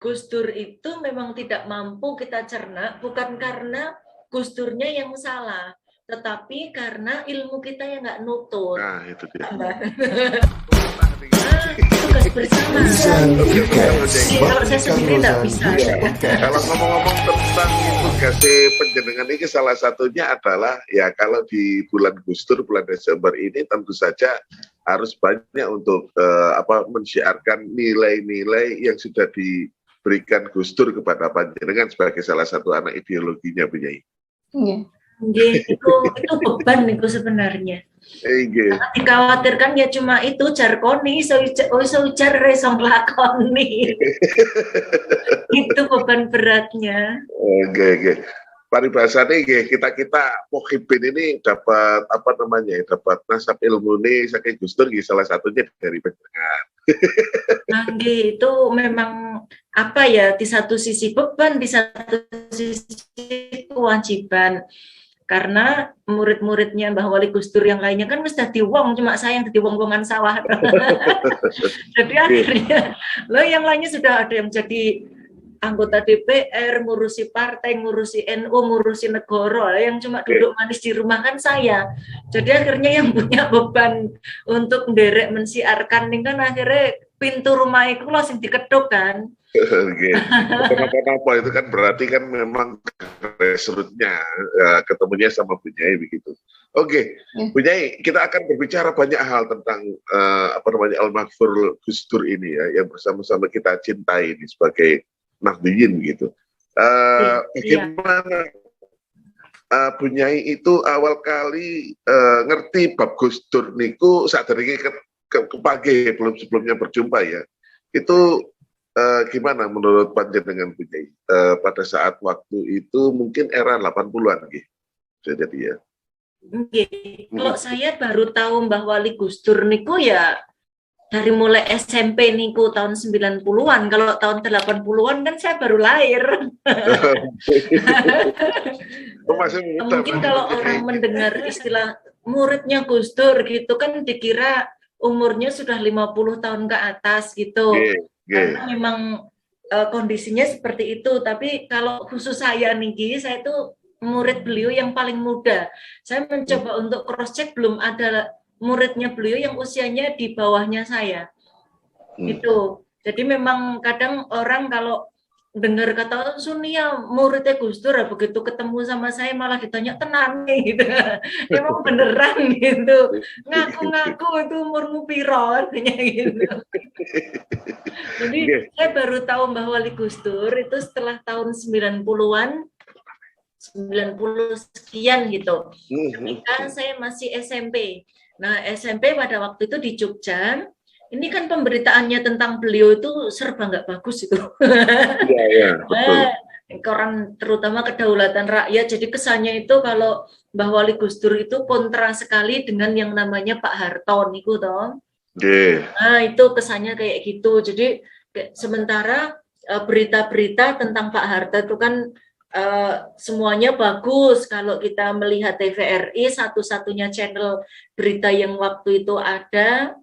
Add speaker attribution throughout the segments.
Speaker 1: Gus Dur itu memang tidak mampu kita cerna, bukan karena Gus Durnya yang salah, tetapi karena ilmu kita yang nggak nutut.
Speaker 2: Nah, itu dia.
Speaker 1: Tugas bersama. Kalau saya sendiri nggak bisa.
Speaker 2: Kalau ngomong-ngomong tentang tugas penjenengan ini, salah satunya adalah ya kalau di bulan Gus Dur, bulan Desember ini tentu saja harus banyak untuk mensiarkan nilai-nilai yang sudah diberikan Gus Dur kepada panjenengan sebagai salah satu anak ideologinya, Bu Nyai.
Speaker 1: Itu beban itu sebenarnya. Dikhawatirkan ya cuma itu jarkoni, so ujar resong lakoni. Itu beban beratnya.
Speaker 2: Oke. Paribasane kita Muhibin ini dapat dapat nasab ilmu ini saking Gus Dur salah satunya dari panjenengan.
Speaker 1: Itu memang di satu sisi beban, di satu sisi kewajiban. Karena murid-muridnya Mbah Wali Gus Dur yang lainnya kan mesti diwong, cuma saya yang diwong-wongan sawah. Jadi akhirnya yang lainnya sudah ada yang jadi anggota DPR, ngurusi partai, ngurusi NU, ngurusi negara, yang cuma duduk manis di rumah kan saya. Jadi akhirnya yang punya beban untuk nderek mensiarkan ini kan akhirnya pintu rumah itu langsung diketuk kan.
Speaker 2: Kenapa itu kan berarti kan memang grassroots-nya ketemunya sama Bu Nyai begitu. Bu Nyai, kita akan berbicara banyak hal tentang Al-Maghfur Gus Dur ini ya, yang bersama-sama kita cintai ini sebagai Nahdliyin gitu. Bagaimana Bu Nyai itu awal kali ngerti bab Gus Dur niku saat dari ke pagi belum sebelumnya berjumpa ya. Itu gimana menurut panjenengan Bu Nyai pada saat waktu itu mungkin era 80-an gitu. Jadi ya.
Speaker 1: Kalau saya baru tahu Mbah Wali Gus Dur niku ya dari mulai SMP niku tahun 90-an. Kalau tahun 80-an kan saya baru lahir. Mungkin kalau orang mendengar istilah muridnya Gus Dur gitu kan dikira umurnya sudah 50 tahun ke atas gitu. Karena memang kondisinya seperti itu. Tapi kalau khusus saya nih, saya itu murid beliau yang paling muda. Saya mencoba untuk cross check, belum ada muridnya beliau yang usianya di bawahnya saya. Gitu. Jadi memang kadang orang kalau dengar kata Sunia muridnya Gus Dur, begitu ketemu sama saya malah ditanya tenan gitu. Emang beneran gitu. Ngaku-ngaku itu umurmu piro katanya gitu. Jadi saya baru tahu Mbah Wali Gus Dur itu setelah tahun 90-an, 90 sekian gitu. Ketika saya masih SMP. Nah, SMP pada waktu itu di Jogja, ini kan pemberitaannya tentang beliau itu serba nggak bagus itu.
Speaker 2: Iya, betul.
Speaker 1: Koran terutama kedaulatan rakyat, jadi kesannya itu kalau Mbah Wali Gus Dur itu kontra sekali dengan yang namanya Pak Harto niku toh. Nah, itu kesannya kayak gitu. Jadi sementara berita-berita tentang Pak Harto itu kan semuanya bagus. Kalau kita melihat TVRI, satu-satunya channel berita yang waktu itu ada,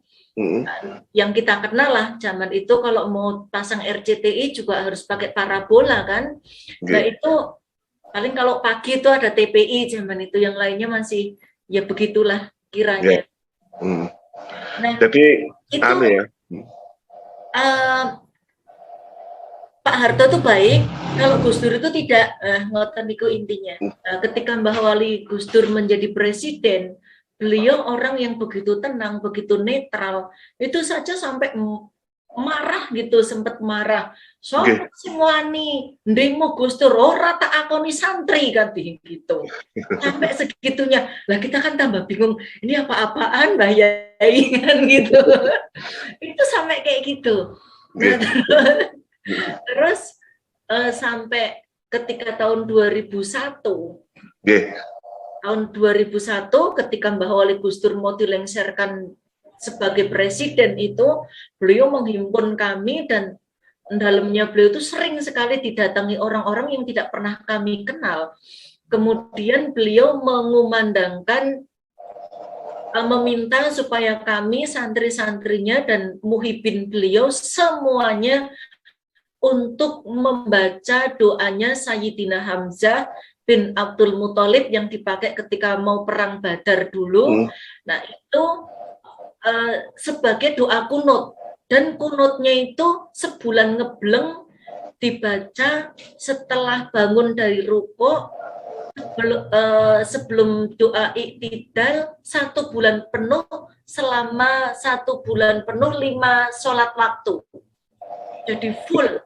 Speaker 1: yang kita kenal lah zaman itu, kalau mau pasang RCTI juga harus pakai parabola kan. Nah itu paling kalau pagi itu ada TPI zaman itu, yang lainnya masih ya begitulah kiranya. Nah,
Speaker 2: jadi
Speaker 1: itu Pak Harto itu baik, kalau Gus Dur itu tidak. Ngoten niku intinya. Ketika Mbah Wali Gus Dur menjadi presiden, beliau orang yang begitu tenang, begitu netral. Itu saja sampai marah gitu, sempat marah. Semua nih ndemo Gus Dur ora tak akoni santri kan gitu. Sampai segitunya. Lah kita kan tambah bingung, ini apa-apaan Mbah Yai kan gitu. Itu sampai kayak gitu. Terus sampai ketika tahun 2001. Tahun 2001 ketika Mbah Wali Gus Dur mau dilengsarkan sebagai presiden itu, beliau menghimpun kami dan dalamnya beliau itu sering sekali didatangi orang-orang yang tidak pernah kami kenal. Kemudian beliau mengumandangkan, meminta supaya kami santri-santrinya dan muhibin beliau semuanya untuk membaca doanya Sayyidina Hamzah bin Abdul Muthalib yang dipakai ketika mau perang Badar dulu. Nah, itu sebagai doa kunut, dan kunutnya itu sebulan ngebleng dibaca setelah bangun dari rukuk, sebelum doa iktidal 1 bulan penuh, selama 1 bulan penuh 5 sholat waktu. Jadi full,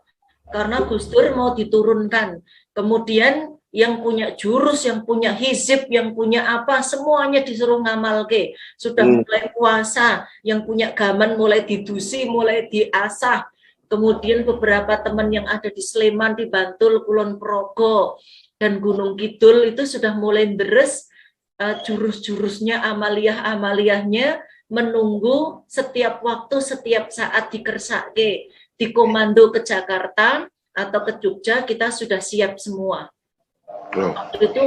Speaker 1: karena Gus Dur mau diturunkan. Kemudian yang punya jurus, yang punya hizib, yang punya apa, semuanya disuruh ngamal ke. Sudah mulai puasa, yang punya gaman mulai didusi, mulai diasah. Kemudian beberapa teman yang ada di Sleman, di Bantul, Kulon Progo, dan Gunung Kidul itu sudah mulai deres jurus-jurusnya, amaliyah-amaliyahnya, menunggu setiap waktu, setiap saat dikersake, dikomando ke Jakarta atau ke Jogja, kita sudah siap semua. Waktu itu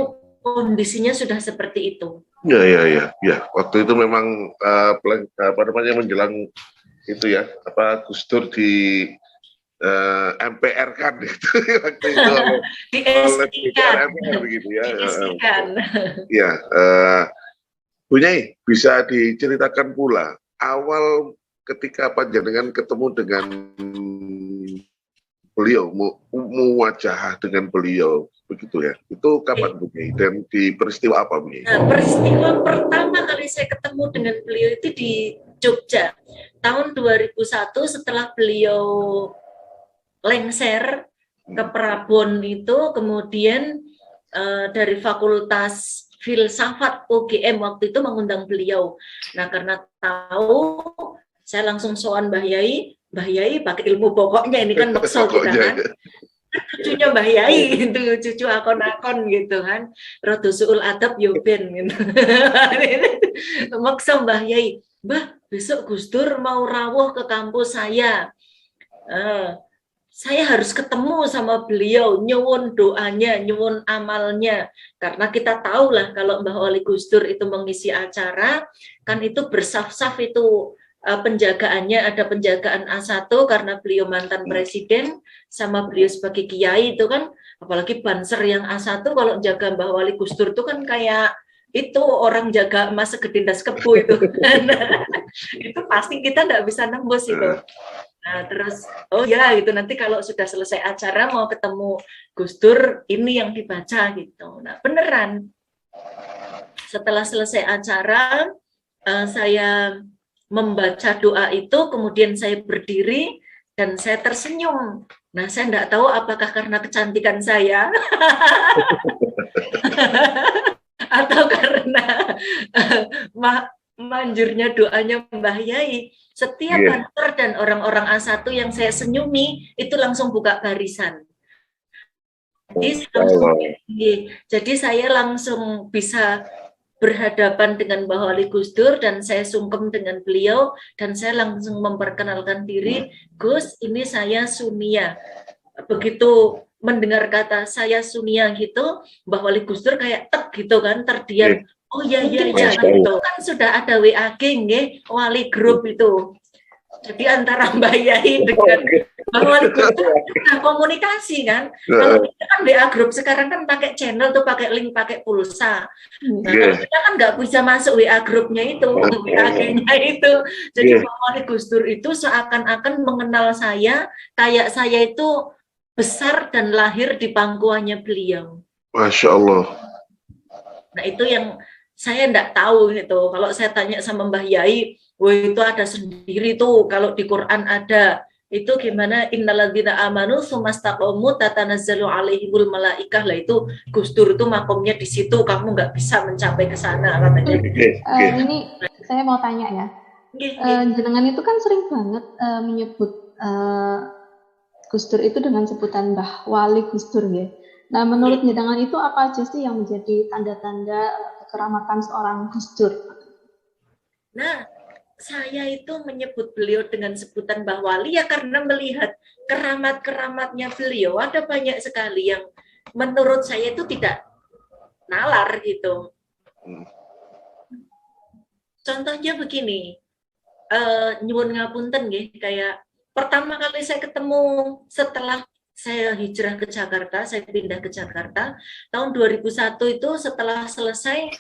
Speaker 1: kondisinya sudah seperti itu.
Speaker 2: Ya. Waktu itu memang menjelang itu ya, Gus Dur di MPR kan itu waktu itu oleh MPR begitu ya. Ya, Bu Nyai, bisa diceritakan pula awal ketika panjenengan ketemu dengan beliau, muwajahah dengan beliau, begitu ya. Itu kapan, Bu Nyai? Dan di peristiwa apa, Bu Nyai?
Speaker 1: Nah, peristiwa pertama kali saya ketemu dengan beliau itu di Jogja. Tahun 2001 setelah beliau lengser ke Prabon itu, kemudian dari Fakultas Filsafat UGM waktu itu mengundang beliau. Nah, karena tahu, saya langsung sowan Mbah Yai pakai ilmu pokoknya, ini kan maksud kita kan. Cucunya Mbah Yai itu, cucu akon-akon gitu kan. Rodo suul adab yo ben gitu. Maksa Mbah Yai, "Mbah, besok Gus Dur mau rawuh ke kampus saya. Saya harus ketemu sama beliau, nyuwun doanya, nyuwun amalnya." Karena kita tahu lah kalau Mbah Wali Gus Dur itu mengisi acara, kan itu bersaf-saf itu penjagaannya, ada penjagaan A1 karena beliau mantan presiden, sama beliau sebagai kiai itu kan, apalagi banser yang A1 kalau jaga Mbah Wali Gus Dur itu kan kayak itu orang jaga emas segede das kebu itu. Itu pasti kita nggak bisa nembus itu. Nah, terus oh ya gitu, nanti kalau sudah selesai acara mau ketemu Gus Dur, ini yang dibaca gitu. Nah, beneran setelah selesai acara saya membaca doa itu, kemudian saya berdiri dan saya tersenyum. Nah, saya enggak tahu apakah karena kecantikan saya atau karena manjurnya doanya Mbah Yai. Setiap banter dan orang-orang A1 yang saya senyumi itu langsung buka barisan. Jadi saya langsung bisa berhadapan dengan Mbah Wali Gus Dur dan saya sungkem dengan beliau dan saya langsung memperkenalkan diri, "Gus, ini saya Sunia." Begitu mendengar kata saya Sunia gitu, Mbah Wali Gus Dur kayak tek gitu kan, terdiam. Oh iya gitu. Kan sudah ada WA geng Wali Group itu. Jadi antara Mbak Yai dengan Mbah Wali Gus Dur nah, komunikasi kan. Kalau kita kan WA Group sekarang kan pakai channel tuh, pakai link, pakai pulsa. Nah, kalau kita kan nggak bisa masuk WA Grupnya itu, WA gengnya itu. Jadi Mbah Wali Gus Dur itu seakan-akan mengenal saya, kayak saya itu besar dan lahir di pangkuannya beliau.
Speaker 2: Masya Allah.
Speaker 1: Nah, itu yang saya enggak tahu gitu. Kalau saya tanya sama Mbah Yai, wah itu ada sendiri tuh, kalau di Quran ada. Itu gimana, innalladzina amanu tsumastaqamu tatanazzalu alaihimul malaikah. Lah itu Gus Dur itu makomnya di situ, kamu nggak bisa mencapai ke sana katanya.
Speaker 3: Ini saya mau tanya ya. Jenengan itu kan sering banget menyebut Gus Dur itu dengan sebutan Mbah Wali Gus Dur ya. Nah, menurut jenengan itu apa aja sih yang menjadi tanda-tanda kekeramatan seorang Gus Dur?
Speaker 1: Nah, saya itu menyebut beliau dengan sebutan Mbah Wali ya karena melihat keramat-keramatnya beliau. Ada banyak sekali yang menurut saya itu tidak nalar gitu. Contohnya begini, nyuwun ngapunten nggih, kayak pertama kali saya ketemu setelah saya hijrah ke Jakarta, saya pindah ke Jakarta, tahun 2001 itu setelah selesai,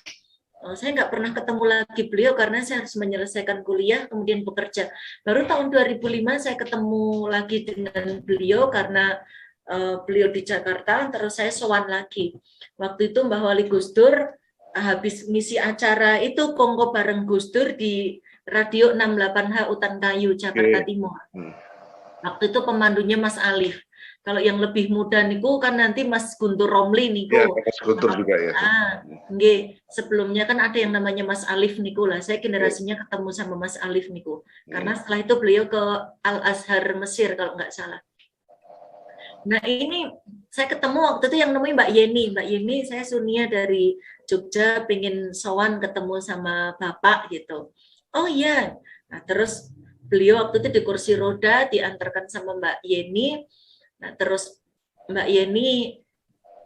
Speaker 1: saya nggak pernah ketemu lagi beliau karena saya harus menyelesaikan kuliah, kemudian bekerja. Baru tahun 2005 saya ketemu lagi dengan beliau karena beliau di Jakarta, terus saya sowan lagi. Waktu itu Mbah Wali Gus Dur habis ngisi acara itu kongko bareng Gus Dur di Radio 68H Utan Kayu, Jakarta Timur. Waktu itu pemandunya Mas Alif. Kalau yang lebih muda niku kan nanti Mas Guntur Romli niku.
Speaker 2: Ya, Mas Guntur juga ya.
Speaker 1: Sebelumnya kan ada yang namanya Mas Alif niku lah. Saya generasinya ketemu sama Mas Alif niku. Karena setelah itu beliau ke Al Azhar Mesir kalau nggak salah. Nah ini saya ketemu waktu itu yang namanya Mbak Yeni. Mbak Yeni saya Sunia dari Jogja, pengen sowan ketemu sama Bapak gitu. Oh iya. Nah terus beliau waktu itu di kursi roda diantarkan sama Mbak Yeni. Nah, terus Mbak Yeni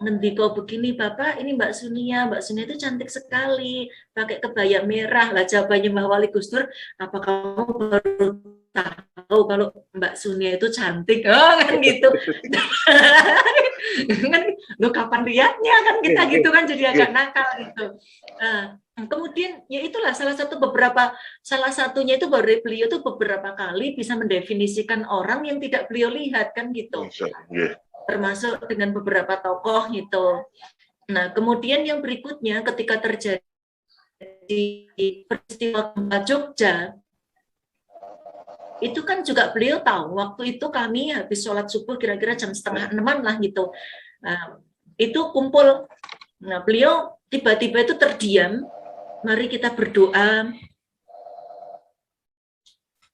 Speaker 1: ngendiko begini, Bapak, ini Mbak Sunia itu cantik sekali, pakai kebaya merah. Lah jawabannya Mbak Wali Gus Dur, apa kamu baru tahu kalau Mbak Sunia itu cantik? Oh, kan gitu. Kan, lo kapan lihatnya kan kita gitu kan, jadi agak nakal gitu. Kemudian ya itulah salah satunya itu baru beliau tuh beberapa kali bisa mendefinisikan orang yang tidak beliau lihat kan gitu. Termasuk dengan beberapa tokoh gitu. Nah, kemudian yang berikutnya ketika terjadi peristiwa gempa Jogja, itu kan juga beliau tahu waktu itu kami habis sholat subuh kira-kira jam 5:30 lah gitu. Nah, itu kumpul. Nah, beliau tiba-tiba itu terdiam. Mari kita berdoa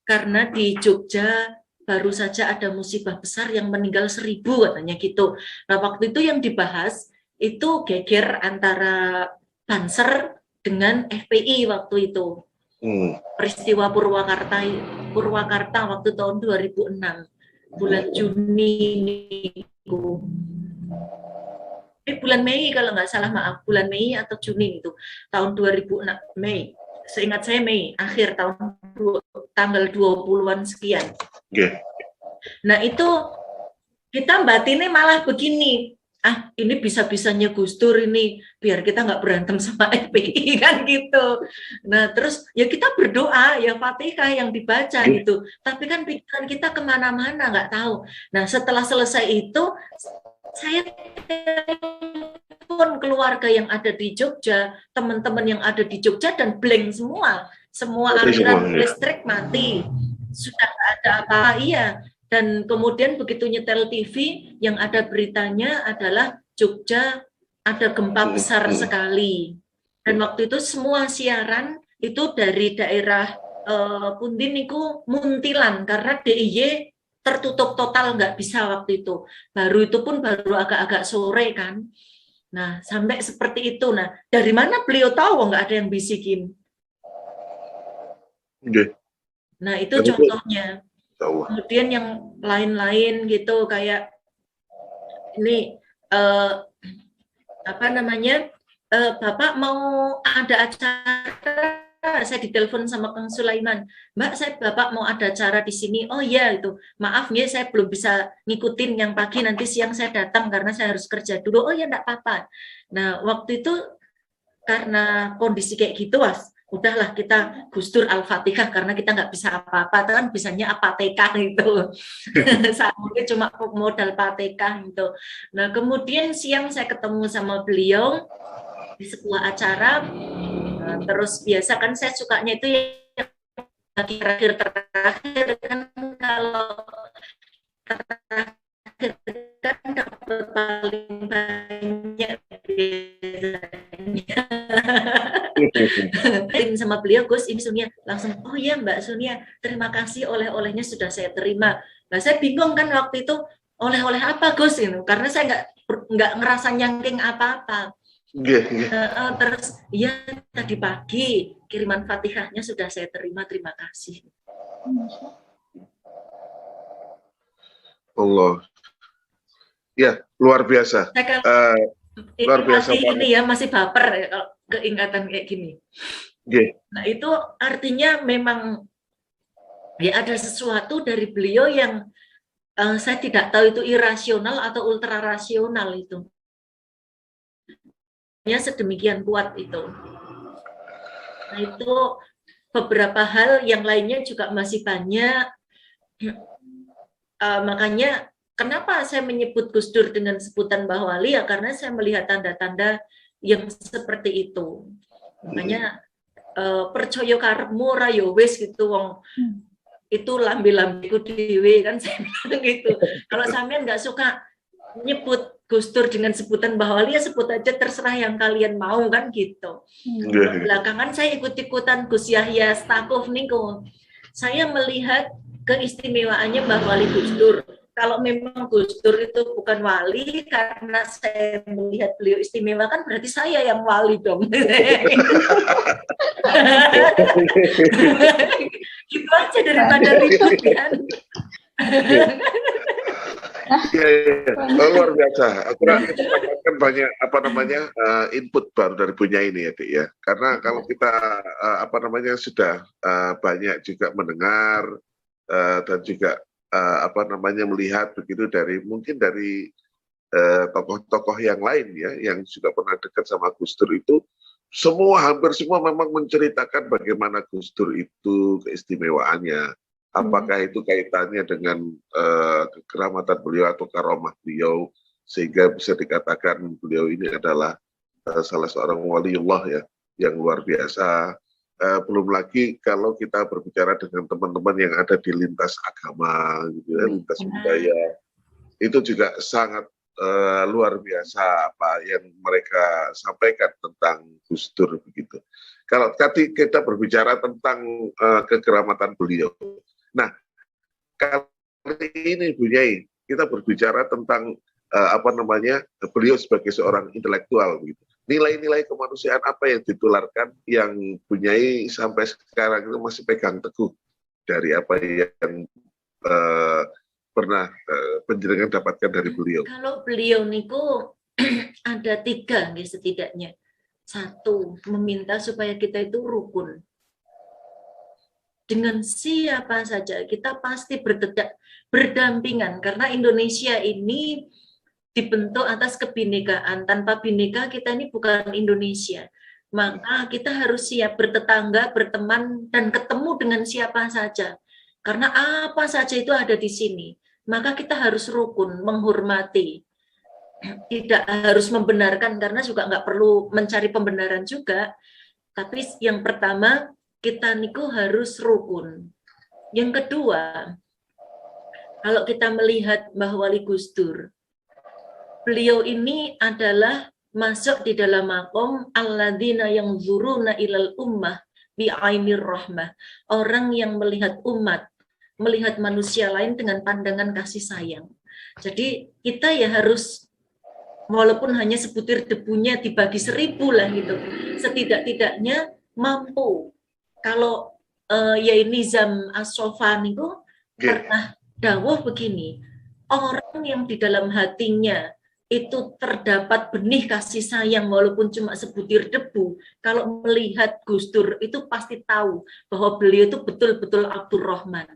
Speaker 1: karena di Jogja baru saja ada musibah besar yang meninggal 1000 katanya gitu. Nah waktu itu yang dibahas itu geger antara Banser dengan FPI waktu itu. Peristiwa Purwakarta waktu tahun 2006 bulan Juni itu. Bulan Mei kalau nggak salah, maaf, bulan Mei atau Juni itu tahun 2006 Mei, seingat saya Mei, akhir tahun tanggal 20-an sekian. Nah itu kita batinnya malah begini, ini bisa-bisanya Gus Dur ini biar kita nggak berantem sama FPI kan gitu. Nah terus ya kita berdoa, ya Fatihah yang dibaca gitu, tapi kan pikiran kita kemana-mana nggak tahu. Nah setelah selesai itu saya telepon keluarga yang ada di Jogja, teman-teman yang ada di Jogja, dan blank semua aliran listrik mati, sudah nggak ada apa-apa. Iya. Dan kemudian begitu nyetel TV, yang ada beritanya adalah Jogja ada gempa besar sekali. Dan waktu itu semua siaran itu dari daerah Pundi niku Muntilan karena DIY tertutup total, nggak bisa waktu itu. Itu pun baru agak-agak sore kan. Nah, sampai seperti itu. Nah, dari mana beliau tahu nggak ada yang bisikin? Nah, itu contohnya. Kemudian yang lain-lain gitu, kayak ini, Bapak mau ada acara, saya ditelepon sama Kang Sulaiman, Mbak, Bapak mau ada acara di sini. Oh iya itu, maaf ya saya belum bisa ngikutin yang pagi, nanti siang saya datang karena saya harus kerja dulu. Oh ya enggak apa-apa. Nah waktu itu karena kondisi kayak gitu, udahlah kita Gus Dur Al-Fatihah karena kita nggak bisa apa-apa, kan bisanya apateka gitu. Saat mungkin cuma modal patekah gitu. Nah kemudian siang saya ketemu sama beliau di sebuah acara. Terus biasa kan saya sukanya itu yang terakhir kan, kalau terakhir kan dapat paling banyak biasanya. Sama beliau, Gus ini Sunia, langsung oh ya Mbak Sunia, terima kasih oleh-olehnya sudah saya terima. Nah saya bingung kan waktu itu oleh-oleh apa Gus ini, karena saya nggak ngerasa nyangking apa-apa. Terus ya tadi pagi kiriman Fatihahnya sudah saya terima kasih.
Speaker 2: Allah, ya luar biasa.
Speaker 1: Luar biasa ini ya masih baper ya kalau keingatan kayak gini. Nah itu artinya memang Ya ada sesuatu dari beliau yang saya tidak tahu itu irasional atau ultra rasional itu. Ya sedemikian kuat itu. Nah itu beberapa hal yang lainnya juga masih banyak. Makanya kenapa saya menyebut Gus Dur dengan sebutan Mbah Wali ya karena saya melihat tanda-tanda yang seperti itu. Makanya percaya karepmu ra yo wis gitu wong itu lambe-lambeku dhewe kan saya bilang gitu. Kalau sampean nggak suka nyebut Gus Dur dengan sebutan Mbah Wali ya sebut aja terserah yang kalian mau kan gitu. Belakangan saya ikut-ikutan Gus Yahya Stakuf niku. Saya melihat keistimewaannya Mbah Wali Gus Dur. Kalau memang Gus Dur itu bukan wali karena saya melihat beliau istimewa kan berarti saya yang wali dong. Gitu aja daripada ribut kan.
Speaker 2: Luar biasa. Aku mendapatkan banyak input baru dari punya ini ya, Dik ya. Karena kalau kita sudah banyak juga mendengar dan juga melihat begitu mungkin dari tokoh-tokoh yang lain ya yang juga pernah dekat sama Gus Dur itu hampir semua memang menceritakan bagaimana Gus Dur itu keistimewaannya. Apakah itu kaitannya dengan kekeramatan beliau atau karomah beliau sehingga bisa dikatakan beliau ini adalah salah seorang waliullah ya yang luar biasa. Belum lagi kalau kita berbicara dengan teman-teman yang ada di lintas agama, gitu ya, lintas budaya, itu juga sangat luar biasa apa yang mereka sampaikan tentang Gus Dur begitu. Kalau tadi kita berbicara tentang kekeramatan beliau, nah kali ini Bu Nyai kita berbicara tentang beliau sebagai seorang intelektual begitu. Nilai-nilai kemanusiaan apa yang ditularkan yang Bu Nyai sampai sekarang itu masih pegang teguh dari apa yang pernah penjenengan dapatkan dari beliau?
Speaker 1: Kalau beliau niku ada 3 nih setidaknya. 1, meminta supaya kita itu rukun. Dengan siapa saja kita pasti berdampingan karena Indonesia ini dibentuk atas kebinekaan. Tanpa bineka kita ini bukan Indonesia. Maka kita harus siap bertetangga, berteman, dan ketemu dengan siapa saja. Karena apa saja itu ada di sini. Maka kita harus rukun, menghormati. Tidak harus membenarkan, karena juga nggak perlu mencari pembenaran juga. Tapi yang pertama, kita niku harus rukun. Yang kedua, kalau kita melihat Mbah Wali Gus Dur, beliau ini adalah masuk di dalam makom alladzina yang zuruna ilal ummah bi'ainir rahmah. Orang yang melihat umat, melihat manusia lain dengan pandangan kasih sayang. Jadi kita ya harus, walaupun hanya sebutir debunya dibagi 1000 lah gitu, setidak-tidaknya mampu. Kalau Yai Nizam As-Sofani itu pernah dawuh begini, orang yang di dalam hatinya itu terdapat benih kasih sayang walaupun cuma sebutir debu, kalau melihat Gus Dur itu pasti tahu bahwa beliau itu betul-betul Abdurrahman,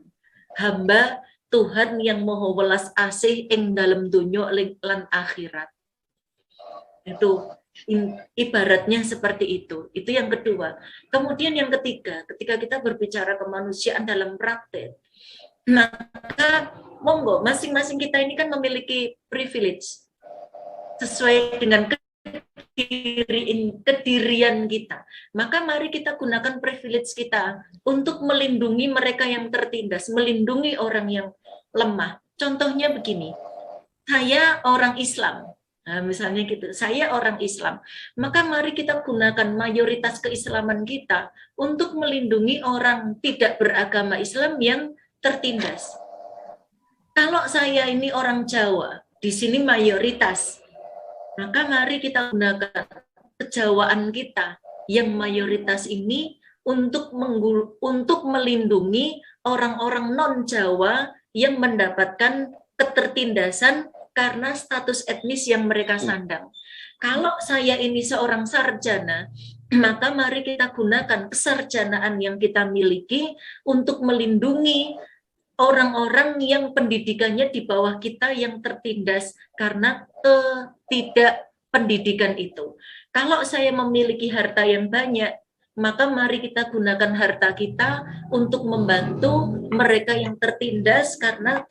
Speaker 1: hamba Tuhan yang moho welas asih ing dalam dunya lan akhirat. Itu ibaratnya seperti itu. Itu yang kedua. Kemudian yang ketiga, ketika kita berbicara kemanusiaan dalam praktek, maka monggo masing-masing kita ini kan memiliki privilege sesuai dengan kedirian kita. Maka mari kita gunakan privilege kita untuk melindungi mereka yang tertindas, melindungi orang yang lemah. Contohnya begini, saya orang Islam, nah, misalnya gitu, saya orang Islam, maka mari kita gunakan mayoritas keislaman kita untuk melindungi orang tidak beragama Islam yang tertindas. Kalau saya ini orang Jawa, di sini mayoritas, maka mari kita gunakan kejawaan kita yang mayoritas ini untuk melindungi orang-orang non-Jawa yang mendapatkan ketertindasan karena status etnis yang mereka sandang. Kalau saya ini seorang sarjana, maka mari kita gunakan kesarjanaan yang kita miliki untuk melindungi orang-orang yang pendidikannya di bawah kita yang tertindas karena ketidakpendidikan itu. Kalau saya memiliki harta yang banyak, maka mari kita gunakan harta kita untuk membantu mereka yang tertindas karena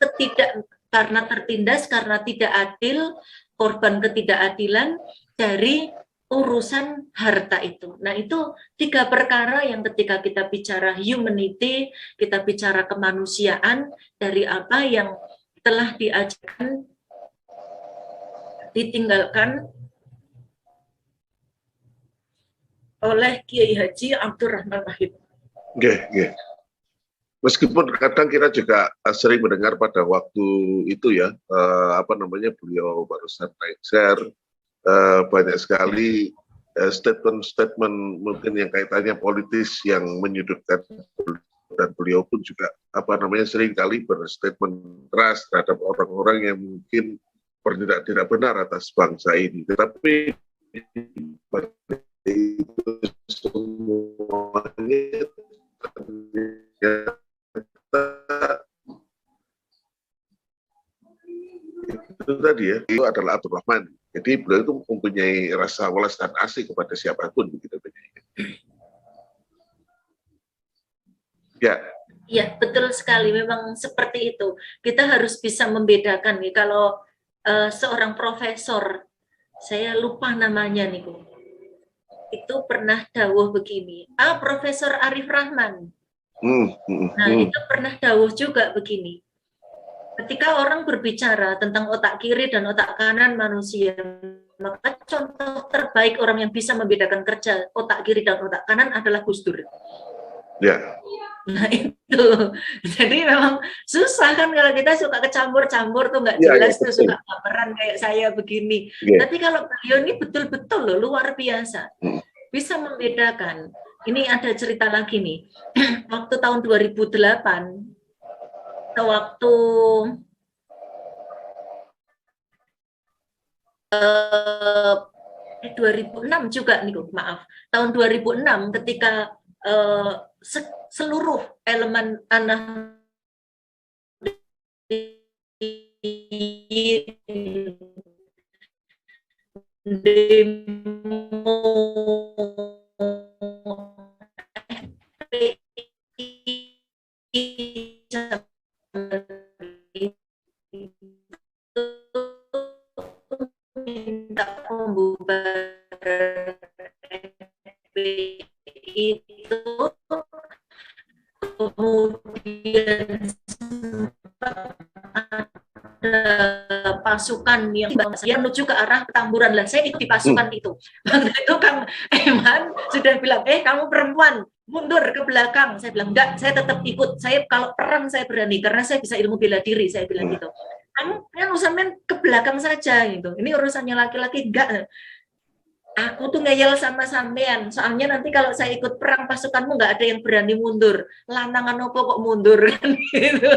Speaker 1: tidak adil, korban ketidakadilan dari urusan harta itu. Nah, itu 3 perkara yang ketika kita bicara humanity, kita bicara kemanusiaan dari apa yang telah diajarkan, ditinggalkan oleh Kiai Haji Abdurrahman Wahid.
Speaker 2: Okay. Meskipun kadang kita juga sering mendengar pada waktu itu ya, beliau barusan naik share, banyak sekali statement-statement mungkin yang kaitannya politis yang menyudutkan, dan beliau pun juga sering kali berstatement keras terhadap orang-orang yang mungkin bertindak tidak benar atas bangsa ini. Tetapi itu semuanya itu tadi ya, itu adalah Abdurrahman. Jadi beliau itu mempunyai rasa welas dan asih kepada siapapun begitu. Ya.
Speaker 1: Ya, betul sekali. Memang seperti itu. Kita harus bisa membedakan nih. Kalau seorang profesor, saya lupa namanya nih, itu pernah dawuh begini. Profesor Arif Rahman. Nah, itu pernah dawuh juga begini. Ketika orang berbicara tentang otak kiri dan otak kanan manusia, maka contoh terbaik orang yang bisa membedakan kerja otak kiri dan otak kanan adalah Gus Dur.
Speaker 2: Ya.
Speaker 1: Nah itu, jadi memang susah kan kalau kita suka kecampur-campur tuh nggak jelas tuh, suka baperan kayak saya begini. Tapi kalau beliau ini betul-betul loh, luar biasa, bisa membedakan. Ini ada cerita lagi nih, waktu tahun 2008, waktu 2006 juga nih, maaf, tahun 2006 ketika seluruh elemen anak demo minta pembubaran itu, kemudian ada pasukan yang menuju ke arah Petamburan lah. Saya ikut di pasukan itu. Waktu itu Kang Eman sudah bilang, kamu perempuan, mundur ke belakang. Saya bilang, enggak, saya tetap ikut. Saya kalau perang saya berani, karena saya bisa ilmu bela diri, saya bilang gitu. Kamu urusan ke belakang saja gitu. Ini urusannya laki-laki, enggak. Aku tuh ngeyel sama sampean, soalnya nanti kalau saya ikut perang pasukanmu nggak ada yang berani mundur. Lanangan opo kok mundur kan gitu.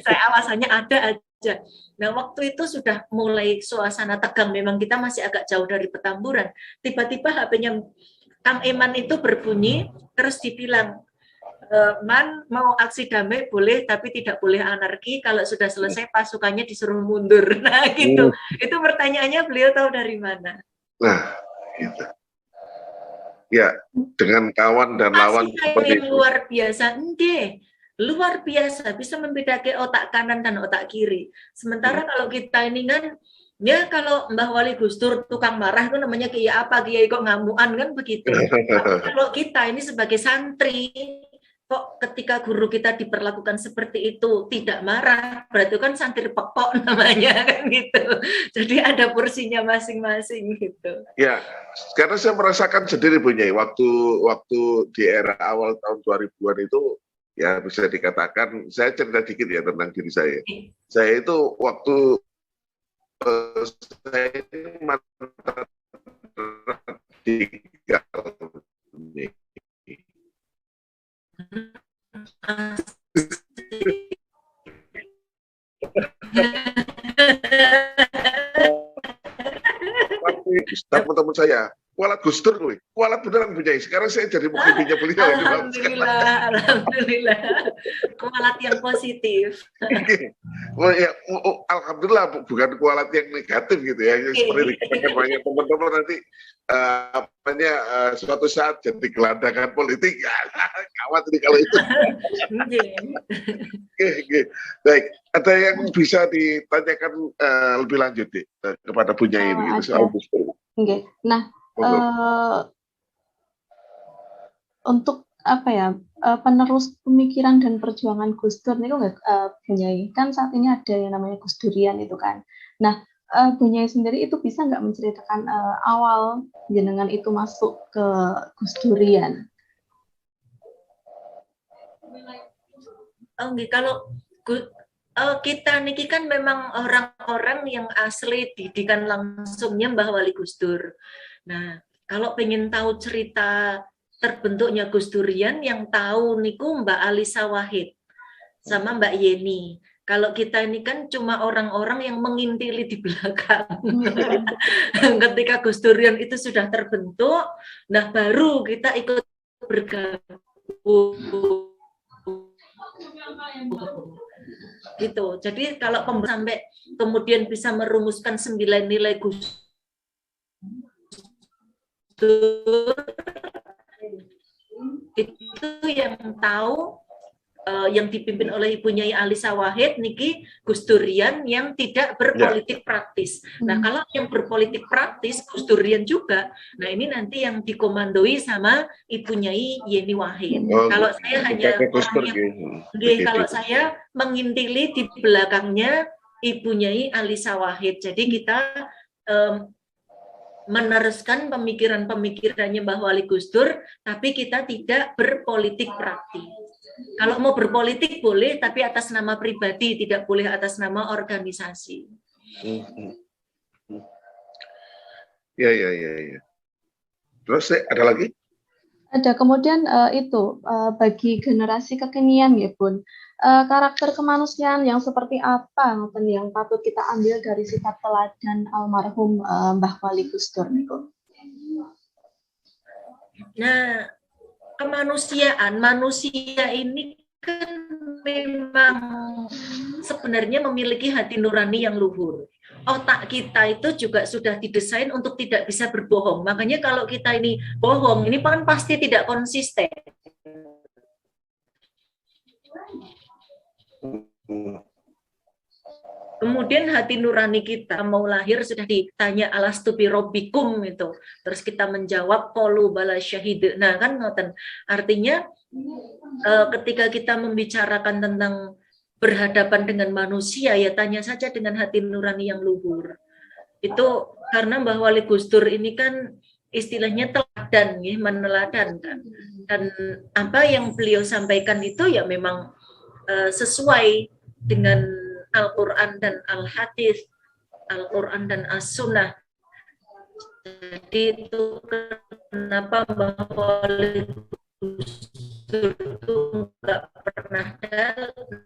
Speaker 1: Saya alasannya ada aja. Nah waktu itu sudah mulai suasana tegang, memang kita masih agak jauh dari Petamburan. Tiba-tiba HP-nya Kang Eman itu berbunyi, terus dibilang, Man mau aksi damai boleh, tapi tidak boleh anarki. Kalau sudah selesai pasukannya disuruh mundur. Nah gitu. Itu pertanyaannya beliau tahu dari mana?
Speaker 2: Nah, gitu. Ya, dengan kawan dan lawan
Speaker 1: seperti itu. Luar biasa, luar biasa, bisa membedakan otak kanan dan otak kiri. Sementara kalau kita ini kan, ya kalau Mbah Wali Gus Dur tukang marah itu namanya kiai apa, kiai kok ngamuan kan begitu. Kalau kita ini sebagai santri, kok ketika guru kita diperlakukan seperti itu tidak marah, berarti kan santri pekok namanya kan gitu. Jadi ada porsinya masing-masing gitu.
Speaker 2: Ya, karena saya merasakan sendiri Bu Nyai, waktu di era awal tahun 2000-an itu ya bisa dikatakan, saya cerita dikit ya tentang diri saya. Saya itu waktu saya mantan radikal. Teman-teman saya, kualat Gus Dur loh, kualat beneran Bunyai. Sekarang saya jadi mukhibinya beliau.
Speaker 1: Alhamdulillah, kualat yang positif.
Speaker 2: Alhamdulillah, bukan kualat yang negatif gitu ya. Seperti dikatakan banyak teman-teman nanti suatu saat jadi gelandangan politik. Kawat nih kalau itu. Baik, ada yang bisa ditanyakan lebih lanjut kepada Bunyai begitu soal Gus Dur.
Speaker 3: Nah, untuk apa ya, penerus pemikiran dan perjuangan Gus Dur nih Bunyai, kan saat ini ada yang namanya Gus Durian itu kan. Nah, Bunyai sendiri itu bisa nggak menceritakan awal jenengan itu masuk ke Gus Durian?
Speaker 1: Kalau kita niki kan memang orang-orang yang asli didikan langsungnya Mbah Wali Gus Dur. Nah, kalau pengen tahu cerita terbentuknya Gus Durian, yang tahu niku Mbak Alisa Wahid sama Mbak Yeni. Kalau kita ini kan cuma orang-orang yang mengintili di belakang. Ketika Gus Durian itu sudah terbentuk, nah baru kita ikut bergabung. Gitu. Jadi kalau sampai kemudian bisa merumuskan 9 nilai Gus Dur, itu yang tahu yang dipimpin oleh Ibu Nyai Alisa Wahid niki Gus Durian yang tidak berpolitik praktis. Nah, kalau yang berpolitik praktis Gus Durian juga. Nah, ini nanti yang dikomandoi sama Ibu Nyai Yeni Wahid. Kalau saya hanya kalau saya mengintili di belakangnya Ibu Nyai Alisa Wahid. Jadi kita meneruskan pemikiran-pemikirannya Mbah Wali Gus Dur, tapi kita tidak berpolitik praktis. Kalau mau berpolitik boleh, tapi atas nama pribadi, tidak boleh atas nama organisasi.
Speaker 2: Ya. Terus ada lagi?
Speaker 3: Ada. Kemudian bagi generasi kekinian ya Bun, karakter kemanusiaan yang seperti apa yang patut kita ambil dari sifat teladan almarhum Mbah Wali Gus Dur niku?
Speaker 1: Nah, kemanusiaan, manusia ini kan memang sebenarnya memiliki hati nurani yang luhur. Otak kita itu juga sudah didesain untuk tidak bisa berbohong. Makanya kalau kita ini bohong, ini kan pasti tidak konsisten. Kemudian hati nurani kita mau lahir sudah ditanya alastu bi rabbikum itu. Terus kita menjawab qalu bala syahid. Nah, kan ngoten. Artinya ketika kita membicarakan tentang berhadapan dengan manusia, ya tanya saja dengan hati nurani yang luhur. Itu karena Mbah Wali Gus Dur ini kan istilahnya teladan, ya, meneladankan. Dan apa yang beliau sampaikan itu ya memang sesuai dengan Al-Quran dan Al-Hadis, Al-Quran dan As-Sunnah. Jadi itu kenapa Mbah Wali Gus Dur itu nggak pernah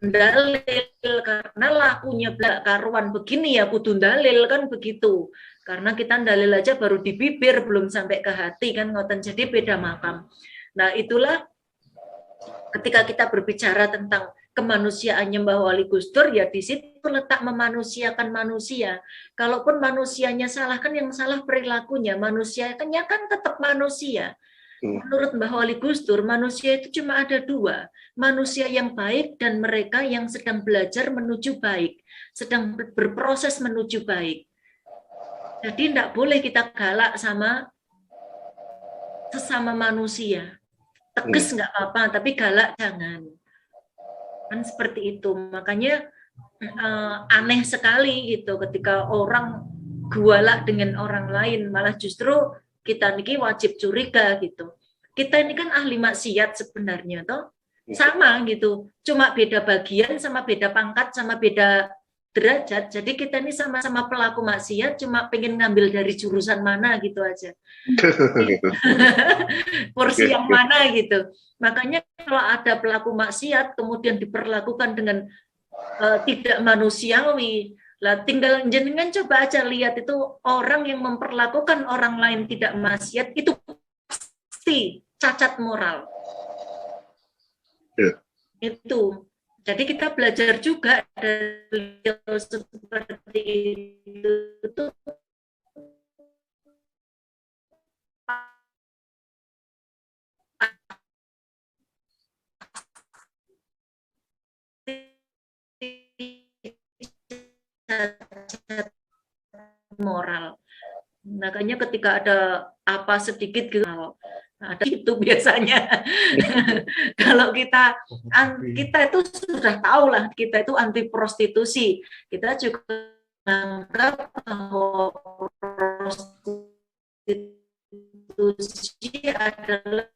Speaker 1: dalil, karena lakunya belak karuan begini ya kudu dalil kan begitu. Karena kita dalil aja baru di bibir, belum sampai ke hati kan ngoten, jadi beda makam. Nah itulah ketika kita berbicara tentang kemanusiaannya Mbah Wali Gus Dur, ya di situ letak memanusiakan manusia. Kalaupun manusianya salah, kan yang salah perilakunya. Manusianya kan tetap manusia. Menurut Mbah Wali Gus Dur, manusia itu cuma ada dua. Manusia yang baik dan mereka yang sedang belajar menuju baik. Sedang berproses menuju baik. Jadi tidak boleh kita galak sama sesama manusia. Tegas nggak apa-apa, tapi galak jangan. Kan seperti itu. Makanya aneh sekali gitu ketika orang gualak dengan orang lain, malah justru kita niki wajib curiga gitu. Kita ini kan ahli maksiat sebenarnya toh. Sama gitu. Cuma beda bagian, sama beda pangkat, sama beda derajat. Jadi kita ini sama-sama pelaku maksiat, cuma pengen ngambil dari jurusan mana gitu aja. Porsi yang mana gitu. Makanya kalau ada pelaku maksiat kemudian diperlakukan dengan tidak manusiawi, Lah tinggal jenengan coba aja lihat itu orang yang memperlakukan orang lain tidak maksiat itu pasti cacat moral. Itu. Jadi kita belajar juga dari beliau seperti itu. Moral. Makanya ketika ada apa sedikit gitu, ada itu biasanya. Kalau kita itu sudah tahu lah, kita itu anti prostitusi. Kita juga menganggap bahwa prostitusi adalah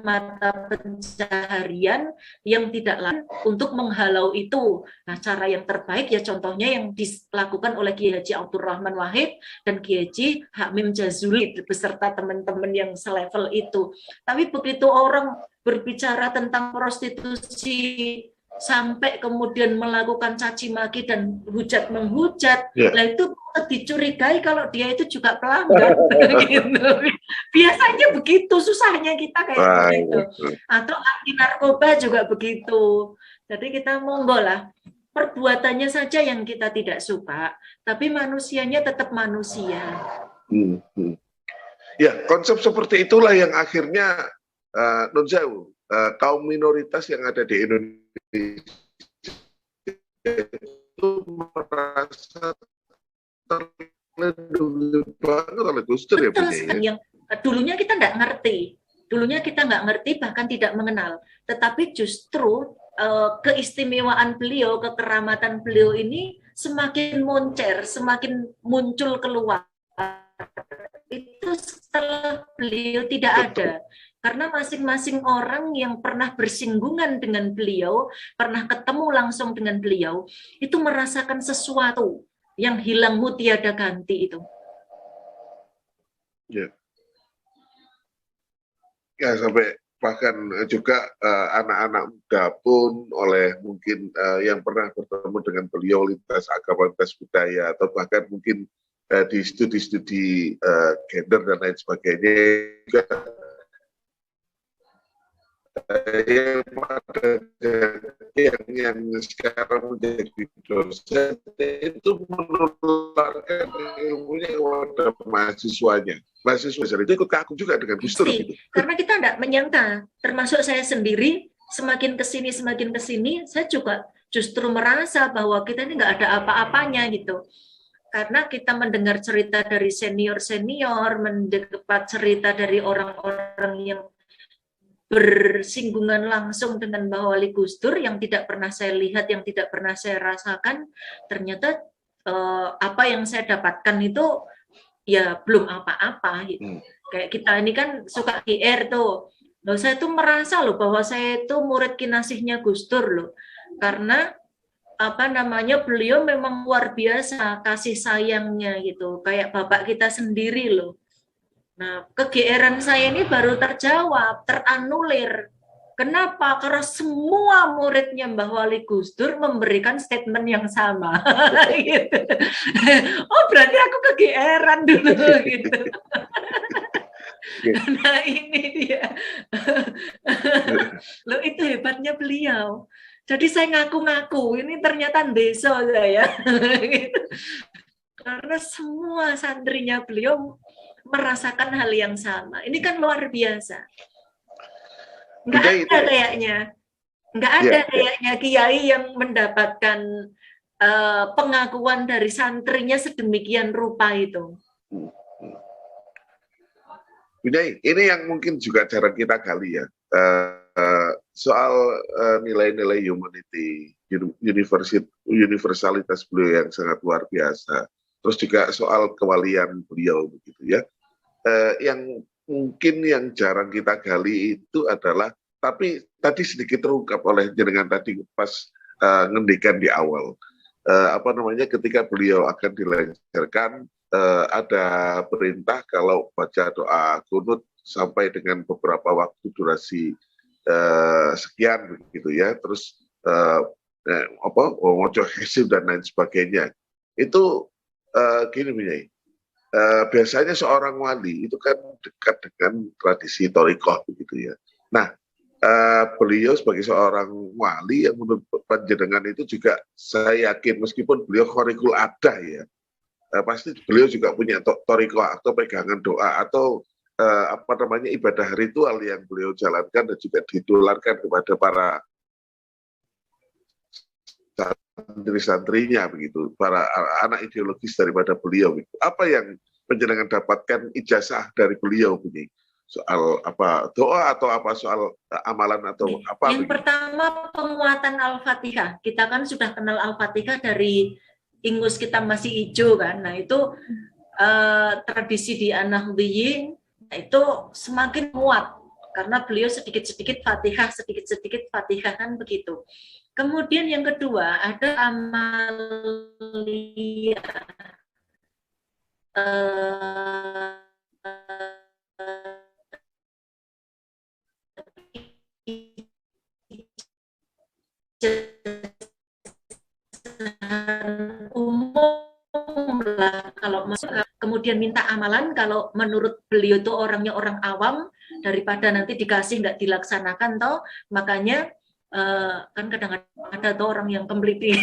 Speaker 1: mata pencaharian yang tidak lain untuk menghalau itu. Nah, cara yang terbaik ya contohnya yang dilakukan oleh Kiai Haji Abdul Rahman Wahid dan Kiai Haji Hamim Jazuli beserta teman-teman yang selevel itu. Tapi begitu orang berbicara tentang prostitusi sampai kemudian melakukan caci maki dan hujat menghujat, nah itu dicurigai kalau dia itu juga pelanggan. Gitu. Biasanya begitu susahnya kita kayak begitu. Atau anti narkoba juga begitu. Jadi kita monggo lah, perbuatannya saja yang kita tidak suka, tapi manusianya tetap manusia.
Speaker 2: Ya, konsep seperti itulah yang akhirnya non jauh kaum minoritas yang ada di Indonesia itu merasa terlindungi banget oleh Gus Dur ya.
Speaker 1: Yang dulunya kita nggak ngerti, bahkan tidak mengenal. Tetapi justru keistimewaan beliau, kekeramatan beliau ini semakin moncer, semakin muncul keluar. Itu setelah beliau tidak ada. Karena masing-masing orang yang pernah bersinggungan dengan beliau, pernah ketemu langsung dengan beliau, itu merasakan sesuatu yang hilang tiada ganti itu.
Speaker 2: Ya, sampai bahkan juga anak-anak muda pun oleh mungkin yang pernah bertemu dengan beliau lintas agama, lintas budaya, atau bahkan mungkin di studi-studi gender dan lain sebagainya juga yang sekarang menjadi dosen itu menularkan ilmunya kepada mahasiswanya. Mahasiswa itu ikut kagum juga dengan Gus Dur. Gitu.
Speaker 1: Karena kita tidak menyangka, termasuk saya sendiri, semakin kesini, saya juga justru merasa bahwa kita ini nggak ada apa-apanya gitu. Karena kita mendengar cerita dari senior-senior, mendapat cerita dari orang-orang yang bersinggungan langsung dengan Mbah Wali Gus Dur yang tidak pernah saya lihat, yang tidak pernah saya rasakan, ternyata apa yang saya dapatkan itu ya belum apa-apa gitu. Kayak kita ini kan suka GR tuh. Loh, saya tuh merasa loh bahwa saya itu murid kinasihnya Gus Dur loh. Karena beliau memang luar biasa kasih sayangnya gitu, kayak bapak kita sendiri loh. Nah, kegeeran saya ini baru terjawab, teranulir. Kenapa? Karena semua muridnya Mbah Wali Gus Dur memberikan statement yang sama. Gitu. Oh, berarti aku kegeeran dulu gitu. Nah, ini dia. Loh, itu hebatnya beliau. Jadi saya ngaku-ngaku, ini ternyata desa saya. Gitu. Karena semua santrinya beliau merasakan hal yang sama. Ini kan luar biasa. Nggak ada kayaknya. Nggak ada kayaknya kiai yang mendapatkan pengakuan dari santrinya sedemikian rupa itu.
Speaker 2: Ini yang mungkin juga jarang kita gali ya. Soal nilai-nilai humanity, universalitas beliau yang sangat luar biasa. Terus juga soal kewalian beliau begitu ya. Yang mungkin yang jarang kita gali itu adalah, tapi tadi sedikit terungkap oleh jenengan tadi pas ngendikan di awal. Ketika beliau akan dilancarkan, ada perintah kalau baca doa kunut sampai dengan beberapa waktu durasi sekian begitu ya. Terus mojo hesib dan lain sebagainya. itu gini Bu Yai, biasanya seorang wali itu kan dekat dengan tradisi thariqah begitu ya. Nah, beliau sebagai seorang wali yang menurut panjenengan itu juga saya yakin meskipun beliau khariqul adah ya, pasti beliau juga punya thariqah atau pegangan doa atau ibadah ritual yang beliau jalankan dan juga ditularkan kepada para santri-santrinya begitu, para anak ideologis daripada beliau. Gitu. Apa yang panjenengan dapatkan ijazah dari beliau bunyi? Soal apa doa atau apa soal amalan atau apa?
Speaker 1: Yang pertama penguatan Al-Fatihah. Kita kan sudah kenal Al-Fatihah dari ingus kita masih hijau kan. Nah itu tradisi di An-Nahdliyin itu semakin kuat karena beliau sedikit-sedikit Fatihah, sedikit-sedikit Fatihah kan begitu. Kemudian yang kedua ada amalia. Umum lah kalau kemudian minta amalan kalau menurut beliau itu orangnya orang awam daripada nanti dikasih nggak dilaksanakan toh makanya kan kadang-kadang ada tuh orang yang kempliti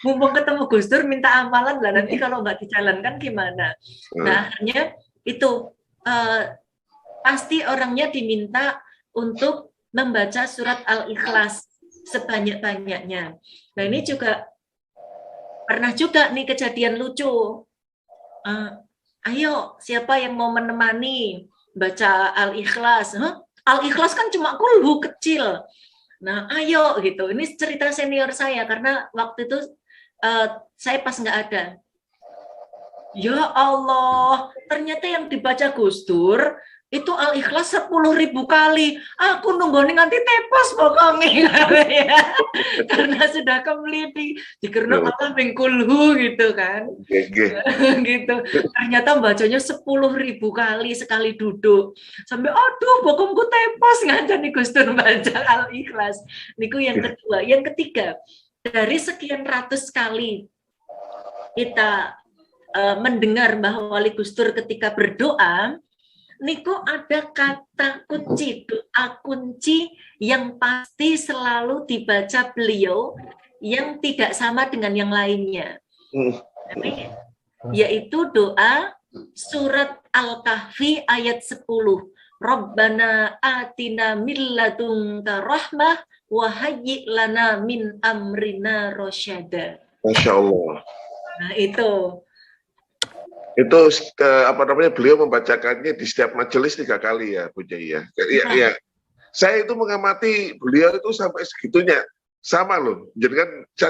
Speaker 1: mumpung ketemu Gus Dur minta amalan lah nanti kalau nggak dijalankan gimana. Nah akhirnya itu pasti orangnya diminta untuk membaca surat Al-Ikhlas sebanyak-banyaknya. Nah ini juga pernah juga nih kejadian lucu. Ayo siapa yang mau menemani baca Al-Ikhlas? Al-Ikhlas kan cuma kulhu kecil. Nah ayo gitu. Ini cerita senior saya karena waktu itu saya pas nggak ada. Ya Allah, ternyata yang dibaca Gus Dur itu Al-Ikhlas 10.000 kali. Aku nunggu nganti tepos pokoknya ya. Karena sudah kemliti. Dikirna Allah mengkulhu gitu kan. Gitu. Ternyata bacanya 10.000 kali sekali duduk. Sampai aduh bokongku tepos ngancani Gus Dur baca Al-Ikhlas. Niku yang kedua. Yang ketiga, dari sekian ratus kali kita mendengar bahwa Wali Gus Dur ketika berdoa niku ada kata kunci, doa kunci yang pasti selalu dibaca beliau yang tidak sama dengan yang lainnya. Yaitu doa surat Al-Kahfi ayat 10. Rabbana atina min ladunka rahmah wa hayyi lana min amrina rasyada.
Speaker 2: Masya Allah.
Speaker 1: Nah itu
Speaker 2: beliau membacakannya di setiap majelis 3 kali ya Bu Yai ya. Ya. Saya itu mengamati beliau itu sampai segitunya sama loh. Jadi kan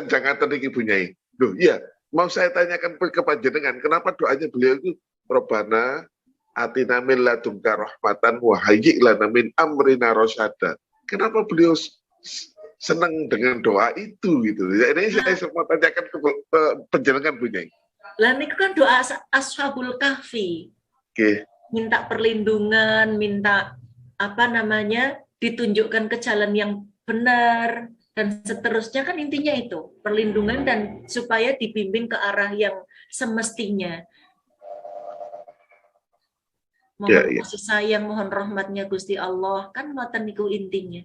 Speaker 2: jangan tadi Bu Yai. Loh iya, mau saya tanyakan ke panjenengan kenapa doanya beliau itu Robbana atina min ladunka rahmatan wa hayyi lana min amrina rasyada. Kenapa beliau senang dengan doa itu gitu. Ya, ini saya sempat tanyakan ke panjenengan Bu Yai.
Speaker 1: Lah niku kan doa Ashabul Kahfi. Minta perlindungan, minta ditunjukkan ke jalan yang benar dan seterusnya kan intinya itu, perlindungan dan supaya dibimbing ke arah yang semestinya. Mohon kasih sayang, mohon rahmatnya Gusti Allah, kan ngoten niku intinya.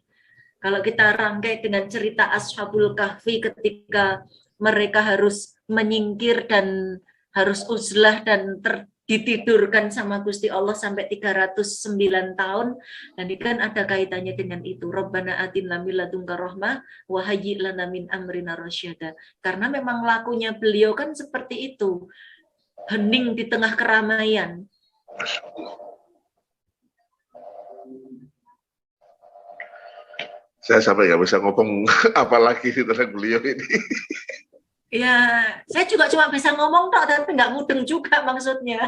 Speaker 1: Kalau kita rangkai dengan cerita Ashabul Kahfi ketika mereka harus menyingkir dan harus uzlah dan ditidurkan sama Gusti Allah sampai 309 tahun. Dan ini kan ada kaitannya dengan itu. Rabbana atina min ladunka rahmah wa hayyi lana min amrina rasyada. Karena memang lakunya beliau kan seperti itu. Hening di tengah keramaian.
Speaker 2: Saya sampai nggak bisa ngomong apa lagi tentang beliau ini.
Speaker 1: Ya, saya juga cuma bisa ngomong tok, tapi nggak mudeng juga maksudnya.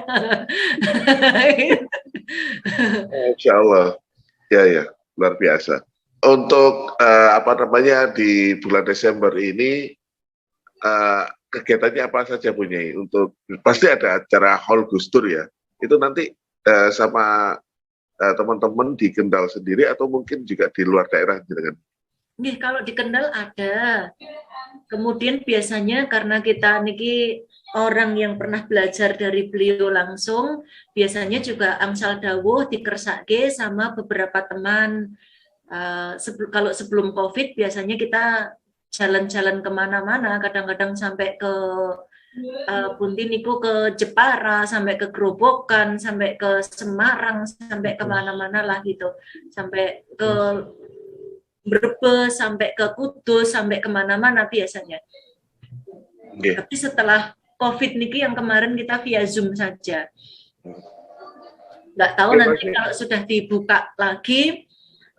Speaker 2: Insya Allah, ya luar biasa. Untuk di bulan Desember ini kegiatannya apa saja Bu Yai? Untuk pasti ada acara Haul Gus Dur ya. Itu nanti sama teman-teman di Kendal sendiri atau mungkin juga di luar daerah dengan?
Speaker 1: Nggih, kalau di Kendal ada. Kemudian biasanya karena kita niki orang yang pernah belajar dari beliau langsung, biasanya juga angsal dawuh dikersake sama beberapa teman. Kalau sebelum COVID biasanya kita jalan-jalan kemana-mana, kadang-kadang sampai ke Punti niku ke Jepara, sampai ke Grobogan, sampai ke Semarang, sampai kemana-mana lah gitu, sampai ke Brebes, sampai ke Kudus, sampai kemana-mana biasanya. Tapi setelah COVID niki yang kemarin kita via Zoom saja. Nggak tahu nanti kalau sudah dibuka lagi,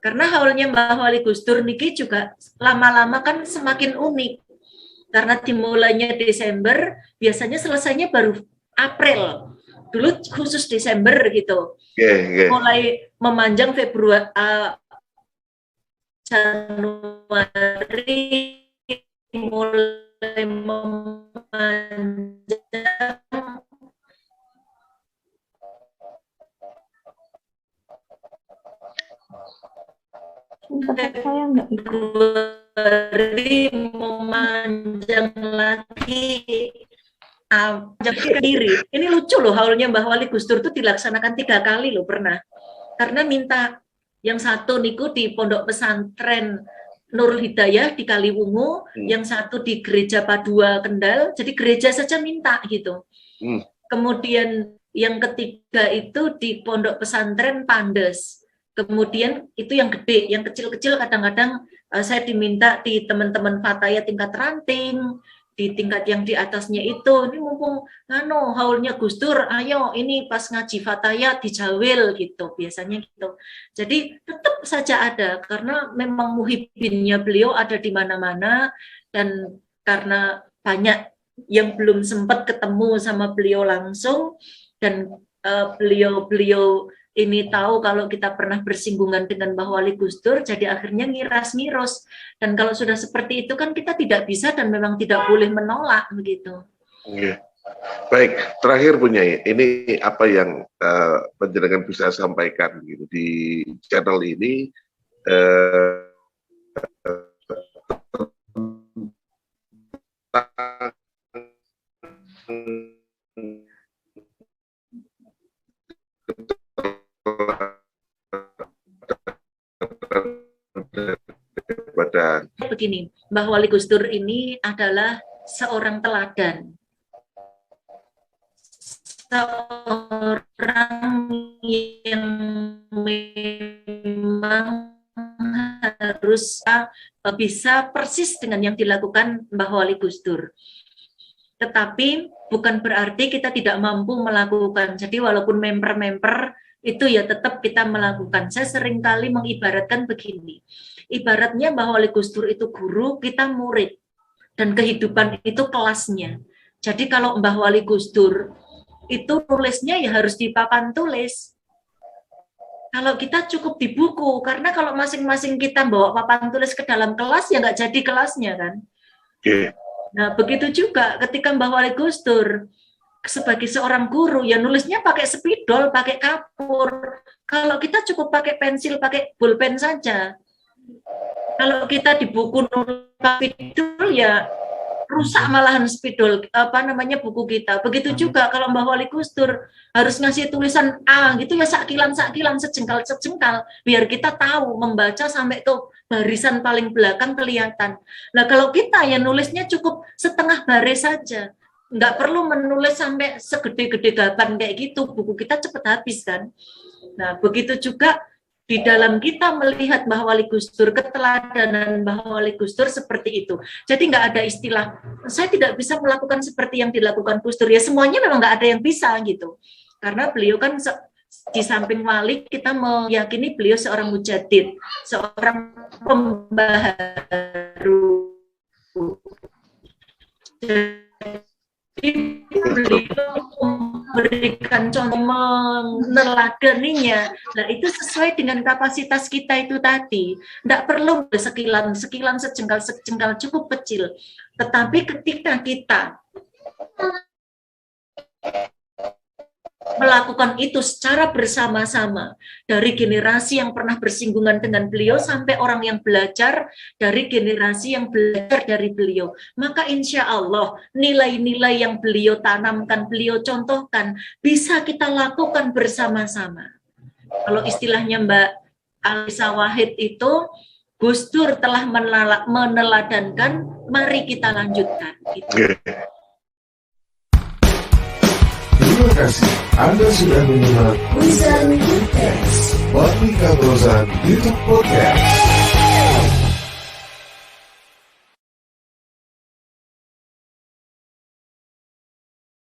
Speaker 1: karena haulnya Mbah Wali Gusdur niki juga lama-lama kan semakin unik. Karena dimulainya Desember, biasanya selesainya baru April. Dulu khusus Desember gitu. Mulai memanjang Februari, Januari, mulai memanjang Februari, memanjang lagi Kediri. Ini lucu loh, haulnya Mbah Wali Gusdur itu dilaksanakan 3 kali loh pernah. Karena minta yang satu niku di Pondok Pesantren Nurul Hidayah di Kaliwungu, yang satu di Gereja Padua Kendal, jadi gereja saja minta gitu. Kemudian yang ketiga itu di Pondok Pesantren Pandes. Kemudian itu yang gede, yang kecil-kecil kadang-kadang saya diminta di teman-teman Fataya tingkat ranting, di tingkat yang di atasnya itu, ini mumpung haulnya Gusdur, ayo ini pas ngaji Fataya di Jawil gitu, biasanya gitu. Jadi tetap saja ada, karena memang muhibinnya beliau ada di mana-mana, dan karena banyak yang belum sempat ketemu sama beliau langsung, dan beliau ini tahu kalau kita pernah bersinggungan dengan Mbah Wali Gusdur, jadi akhirnya ngiras-ngiros. Dan kalau sudah seperti itu kan kita tidak bisa dan memang tidak boleh menolak begitu.
Speaker 2: Baik, terakhir punya ini apa yang panjenengan bisa sampaikan gitu di channel ini
Speaker 1: begini, Mbah Wali Gusdur ini adalah seorang teladan, seorang yang memang harus bisa persis dengan yang dilakukan Mbah Wali Gusdur. Tetapi bukan berarti kita tidak mampu melakukan. Jadi walaupun memper-memper itu ya tetap kita melakukan. Saya seringkali mengibaratkan begini. Ibaratnya Mbah Wali Gusdur itu guru, kita murid. Dan kehidupan itu kelasnya. Jadi kalau Mbah Wali Gusdur itu nulisnya ya harus di papan tulis. Kalau kita cukup di buku, karena kalau masing-masing kita bawa papan tulis ke dalam kelas ya nggak jadi kelasnya kan. Nah begitu juga ketika Mbah Wali Gusdur sebagai seorang guru ya nulisnya pakai spidol, pakai kapur. Kalau kita cukup pakai pensil, pakai pulpen saja. Kalau kita di buku nulis spidol ya rusak malahan spidol buku kita. Begitu juga kalau Mbah Wali Gusdur harus ngasih tulisan A gitu ya sakilan sejengkal biar kita tahu membaca sampai ke barisan paling belakang kelihatan. Nah kalau kita ya nulisnya cukup setengah baris saja, nggak perlu menulis sampai segede-gede gaban kayak gitu, buku kita cepat habis kan. Nah begitu juga di dalam kita melihat Mbah Wali Gusdur, keteladanan Mbah Wali Gusdur seperti itu. Jadi nggak ada istilah, saya tidak bisa melakukan seperti yang dilakukan Gusdur. Ya semuanya memang nggak ada yang bisa gitu. Karena beliau kan di samping wali, kita meyakini beliau seorang mujadid, seorang pembaharu. Jadi beliau memberikan contoh, meneladaninya. Nah itu sesuai dengan kapasitas kita itu tadi. Tidak perlu sekilan sejengkal cukup kecil. Tetapi ketika kita melakukan itu secara bersama-sama, dari generasi yang pernah bersinggungan dengan beliau sampai orang yang belajar dari generasi yang belajar dari beliau, maka insya Allah nilai-nilai yang beliau tanamkan, beliau contohkan, bisa kita lakukan bersama-sama. Kalau istilahnya Mbak Alisa Wahid itu, Gus Dur telah meneladankan, mari kita lanjutkan. Gitu.
Speaker 4: Terima kasih Anda sudah menyimak Wizan Podcast, Bakti Kadrozan YouTube Podcast.